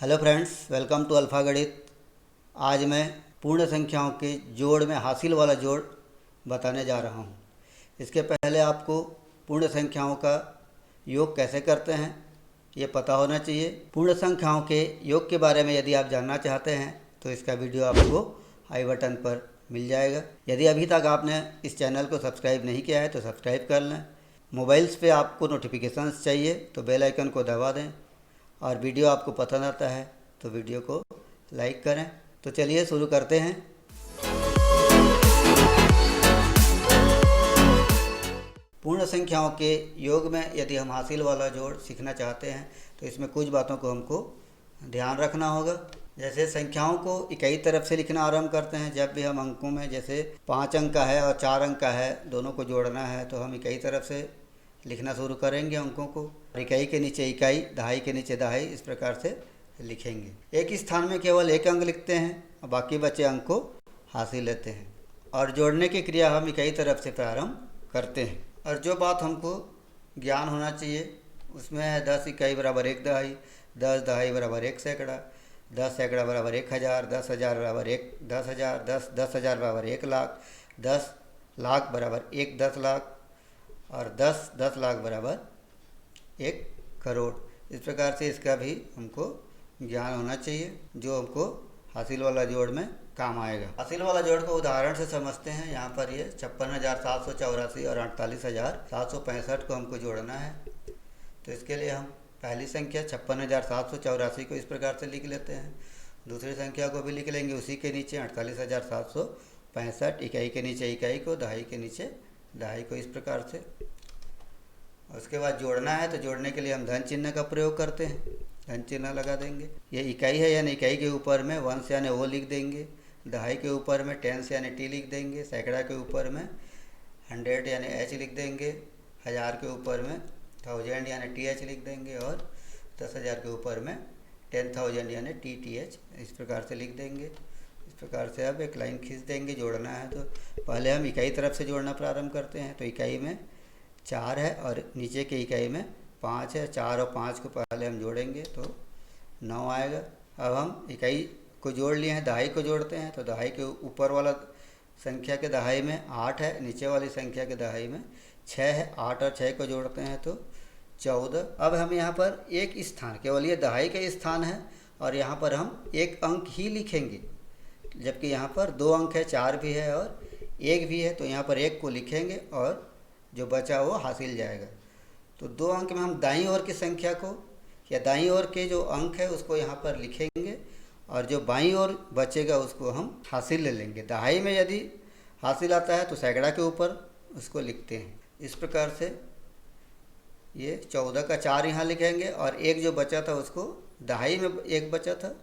Hello friends, welcome to Alpha गणित। आज मैं पूर्ण संख्याओं के जोड़ में हासिल वाला जोड़ बताने जा रहा हूँ। इसके पहले आपको पूर्ण संख्याओं का योग कैसे करते हैं ये पता होना चाहिए। पूर्ण संख्याओं के योग के बारे में यदि आप जानना चाहते हैं तो इसका वीडियो आपको आई बटन पर मिल जाएगा। यदि अभी तक आपने इस चैनल को सब्सक्राइब नहीं किया है तो सब्सक्राइब कर लें। मोबाइल्स पे आपको नोटिफिकेशंस चाहिए तो बेल आइकन को दबा दें, और वीडियो आपको पसंद आता है तो वीडियो को लाइक करें। तो चलिए शुरू करते हैं। पूर्ण संख्याओं के योग में यदि हम हासिल वाला जोड़ सीखना चाहते हैं तो इसमें कुछ बातों को हमको ध्यान रखना होगा। जैसे संख्याओं को इकाई तरफ से लिखना आरंभ करते हैं। जब भी हम अंकों में जैसे 5 अंक का है और 4 अंक का है, दोनों को जोड़ना है तो हम इकाई तरफ से लिखना शुरू करेंगे अंकों को। इकाई के नीचे इकाई, दहाई के नीचे दहाई, इस प्रकार से लिखेंगे। एक स्थान में केवल एक अंक लिखते हैं और बाकी बचे अंक को हासिल लेते हैं। और जोड़ने की क्रिया हम इकाई तरफ से प्रारंभ करते हैं। और जो बात हमको ज्ञान होना चाहिए उसमें है 10 इकाई बराबर 1 दहाई, 10 दहाई बराबर 1 सैकड़ा, 10 सैकड़ा बराबर 1000, 10,000 बराबर 10,000, 10,000 बराबर 1 लाख, 10 लाख बराबर 1 10 लाख, और 10 लाख बराबर 1 करोड़। इस प्रकार से इसका भी हमको ज्ञान होना चाहिए जो हमको हासिल वाला जोड़ में काम आएगा। हासिल वाला जोड़ को उदाहरण से समझते हैं। यहाँ पर ये 56,784 और 48,765 को हमको जोड़ना है। तो इसके लिए हम पहली संख्या 56,784 को इस प्रकार से लिख लेते हैं। दूसरी संख्या को भी लिख लेंगे उसी के नीचे 48,765, इकाई के नीचे इकाई को, दहाई के नीचे दहाई को, इस प्रकार से। उसके बाद जोड़ना है तो जोड़ने के लिए हम धन चिन्ह का प्रयोग करते हैं। धन चिन्ह लगा देंगे। ये इकाई है यानी इकाई के ऊपर में 1 यानी ओ लिख देंगे, दहाई के ऊपर में 10 यानी टी लिख देंगे, सैकड़ा के ऊपर में 100 यानी एच लिख देंगे, 1000 के ऊपर में 1000 यानी टी एच लिख देंगे, और 10,000 के ऊपर में 10,000 यानी टी एच, इस प्रकार से लिख देंगे। इस प्रकार से अब एक लाइन खींच देंगे। जोड़ना है तो पहले हम इकाई तरफ से जोड़ना प्रारंभ करते हैं। तो इकाई में 4 है और नीचे के इकाई में 5 है। 4 और 5 को पहले हम जोड़ेंगे तो 9 आएगा। अब हम इकाई को जोड़ लिए हैं, दहाई को जोड़ते हैं। तो दहाई के ऊपर वाला संख्या के दहाई में 8 है, नीचे वाली संख्या के दहाई में 6 है। 8 और 6 को जोड़ते हैं तो 14। अब हम यहाँ पर एक स्थान, केवल ये दहाई का स्थान है और यहाँ पर हम एक अंक ही लिखेंगे, जबकि यहाँ पर 2 अंक है, 4 भी है और 1 भी है। तो यहाँ पर 1 को लिखेंगे और जो बचा वो हासिल जाएगा। तो 2 अंक में हम दाईं ओर की संख्या को या दाईं ओर के जो अंक है उसको यहाँ पर लिखेंगे, और जो बाईं ओर बचेगा उसको हम हासिल ले लेंगे। दहाई में यदि हासिल आता है तो सैकड़ा के ऊपर उसको लिखते हैं। इस प्रकार से ये 14 का 4 यहाँ लिखेंगे, और एक जो बचा था उसको, दहाई में एक बचा था,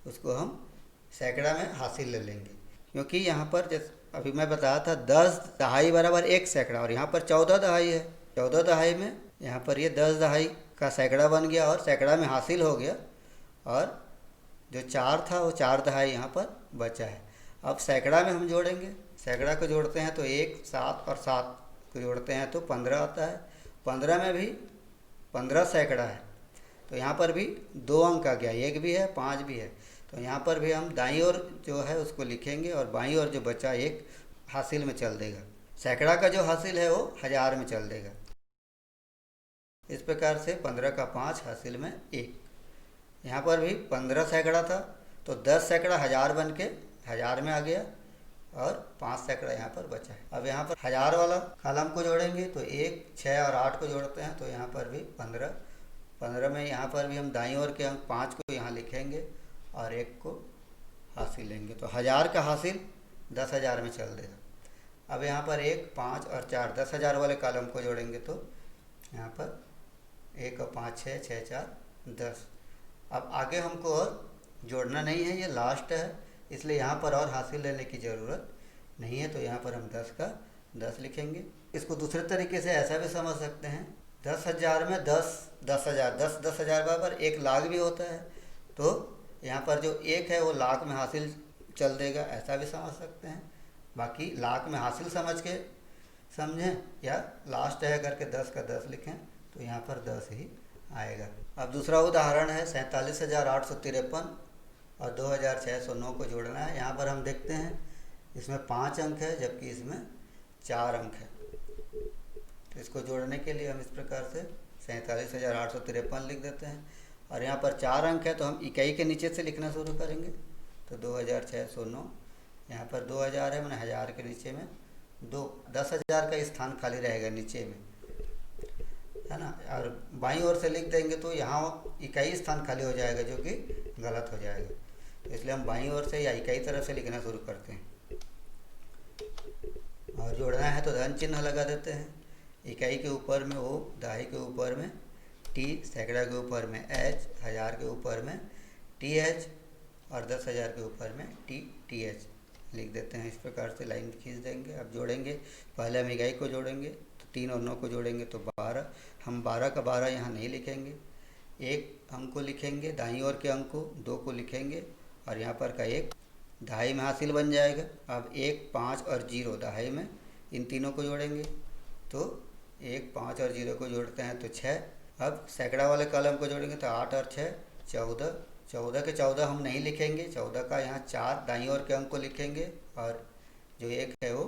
उसको हम सैकड़ा में हासिल ले लेंगे। क्योंकि यहाँ पर जैसे अभी मैं बताया था 10 दहाई बराबर 1 सैकड़ा, और यहाँ पर 14 दहाई है। 14 दहाई में यहाँ पर ये 10 दहाई का सैकड़ा बन गया और सैकड़ा में हासिल हो गया, और जो 4 था वो 4 दहाई यहाँ पर बचा है। अब सैकड़ा में हम जोड़ेंगे। सैकड़ा को जोड़ते हैं तो 1, 7 और 7 को जोड़ते हैं तो 15 आता है। 15 में भी 15 सैकड़ा है, तो यहाँ पर भी 2 अंक आ गया, 1 भी है, 5 भी है। तो यहाँ पर भी हम दाईं ओर जो है उसको लिखेंगे और बाईं ओर जो बचा 1 हासिल में चल देगा। सैकड़ा का जो हासिल है वो 1000 में चल देगा। इस प्रकार से 15 का 5 हासिल में 1। यहाँ पर भी 15 सैकड़ा था तो 10 सैकड़ा 1000 बन के 1000 में आ गया, और 5 सैकड़ा यहाँ पर बचा है। अब यहाँ पर 1000 वाला कॉलम को जोड़ेंगे तो 1, 6 और 8 को जोड़ते हैं तो यहाँ पर भी 15। 15 में यहाँ पर भी हम दाईं ओर के अंक 5 को यहाँ लिखेंगे और 1 को हासिल लेंगे। तो 1000 का हासिल 10,000 में चल देगा। अब यहाँ पर 1, 5 और 4 10,000 वाले कॉलम को जोड़ेंगे तो यहाँ पर 1 और 5 6, 6 4 10। अब आगे हमको और जोड़ना नहीं है, ये लास्ट है, इसलिए यहाँ पर और हासिल लेने की ज़रूरत नहीं है। तो यहाँ पर हम 10 का 10 लिखेंगे। इसको दूसरे तरीके से ऐसा भी समझ सकते हैं, 10,000 में 10 10,000, 10,000 बराबर 1 लाख भी होता है। तो यहाँ पर जो 1 है वो लाख में हासिल चल देगा, ऐसा भी समझ सकते हैं। बाकी लाख में हासिल समझ के समझें, या लास्ट है करके 10 का 10 लिखें तो यहाँ पर 10 ही आएगा। अब दूसरा उदाहरण है 47,853 और 2,609 को जोड़ना है। यहाँ पर हम देखते हैं इसमें 5 अंक है जबकि इसमें 4 अंक है। तो इसको जोड़ने के लिए हम इस प्रकार से 47,853 लिख देते हैं और यहाँ पर 4 अंक है तो हम इकाई के नीचे से लिखना शुरू करेंगे। तो 2,609, यहाँ पर 2,000 है, मैंने 1,000 के नीचे में 10,000 का स्थान खाली रहेगा नीचे में, है ना। और बाईं ओर से लिख देंगे तो यहाँ इकाई स्थान खाली हो जाएगा जो कि गलत हो जाएगा। तो इसलिए हम बाईं ओर से या इकाई तरफ से लिखना शुरू करते हैं। और जोड़ना है तो धन चिन्ह लगा देते हैं। इकाई के ऊपर में O, दहाई के ऊपर में T, सैकड़ा के ऊपर में H, 1,000 के ऊपर में TH और 10,000 के ऊपर में TH लिख देते हैं। इस प्रकार से लाइन खींच देंगे। अब जोड़ेंगे, पहले हम इकाई को जोड़ेंगे तो 3 और 9 को जोड़ेंगे तो 12। हम 12 का 12 यहाँ नहीं लिखेंगे, एक अंक को लिखेंगे, दाईं ओर के अंक को 2 को लिखेंगे और यहाँ पर का 1 दहाई में हासिल बन जाएगा। अब 1, 5 और 0 दहाई में, इन तीनों को जोड़ेंगे तो 1, 5 और 0 को जोड़ते हैं तो 6। अब सैकड़ा वाले कॉलम को जोड़ेंगे तो 8 और 6 14। 14 के 14 हम नहीं लिखेंगे, 14 का यहाँ 4 दाईं ओर के अंक को लिखेंगे और जो 1 है वो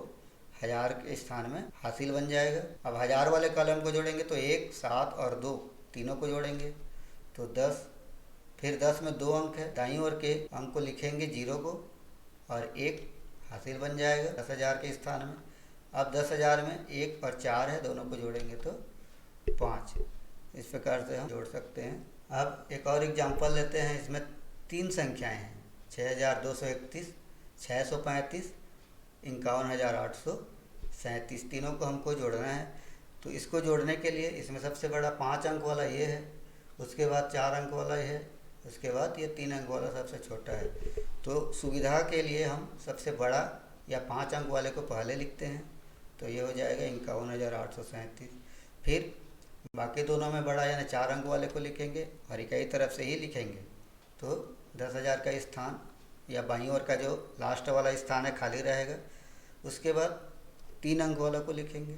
1,000 के स्थान में हासिल बन जाएगा। अब 1,000 वाले कॉलम को जोड़ेंगे तो 1, 7 और 2 तीनों को जोड़ेंगे तो 10। फिर 10 में 2 अंक है, दाईं ओर के अंक को लिखेंगे 0 को और 1 हासिल बन जाएगा 10,000 के स्थान में। अब 10,000 में 1 और 4 है, दोनों को जोड़ेंगे तो 5। इस प्रकार से हम जोड़ सकते हैं। अब एक और एग्जाम्पल लेते हैं। इसमें 3 संख्याएं हैं, 6,231, 635, 51,837। तीनों को हमको जोड़ना है। तो इसको जोड़ने के लिए इसमें सबसे बड़ा 5 अंक वाला ये है, उसके बाद 4 अंक वाला ये है, उसके बाद ये 3 अंक वाला सबसे छोटा है। तो सुविधा के लिए हम सबसे बड़ा या 5 अंक वाले को पहले लिखते हैं तो ये हो जाएगा 51,837। फिर बाकी दोनों में बड़ा यानी 4 अंक वाले को लिखेंगे और इकाई तरफ से ही लिखेंगे तो 10,000 का स्थान या बाईं ओर का जो लास्ट वाला स्थान है खाली रहेगा। उसके बाद 3 अंक वाला को लिखेंगे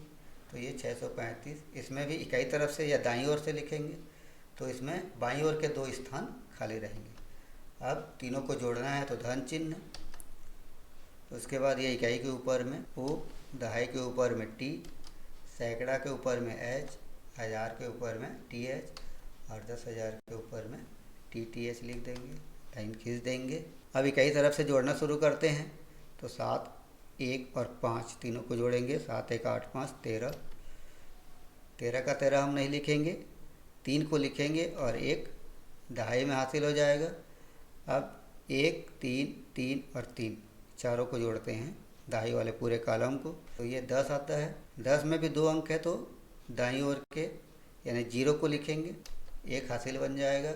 तो ये 635। इसमें भी इकाई तरफ से या दाईं ओर से लिखेंगे तो इसमें बाईं ओर के 2 स्थान खाली रहेंगे। अब तीनों को जोड़ना है तो धन चिन्ह, उसके बाद ये इकाई के ऊपर में O, दहाई के ऊपर में T, सैकड़ा के ऊपर में H, 1,000 के ऊपर में TH और 10,000 के ऊपर में TTH लिख देंगे, लाइन खींच देंगे। अब इकाई तरफ से जोड़ना शुरू करते हैं तो 7, 1 और 5 तीनों को जोड़ेंगे। 7, 1, 8, 5 13। 13 का 13 हम नहीं लिखेंगे, 3 को लिखेंगे और 1 दहाई में हासिल हो जाएगा। अब 1, 3, 3 और 3 चारों को जोड़ते हैं दाई वाले पूरे कॉलम को तो ये 10 आता है। 10 में भी 2 अंक है तो दाईं ओर के यानी 0 को लिखेंगे, 1 हासिल बन जाएगा।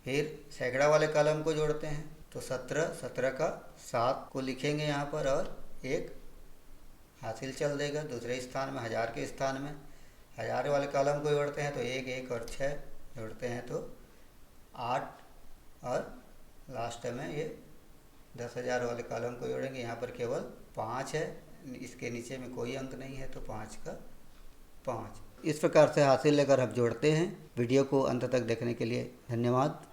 फिर सैकड़ा वाले कॉलम को जोड़ते हैं तो 17, 17 का 7 को लिखेंगे यहाँ पर और 1 हासिल चल देगा दूसरे स्थान में, 1,000 के स्थान में। 1,000 वाले कॉलम को जोड़ते हैं तो 1, 1 और 6 जोड़ते हैं तो 8 और लास्ट में ये 10,000 वाले कॉलम को जोड़ेंगे। यहाँ पर केवल 5 है, इसके नीचे में कोई अंक नहीं है तो 5 का 5। इस प्रकार से हासिल लेकर हम जोड़ते हैं। वीडियो को अंत तक देखने के लिए धन्यवाद।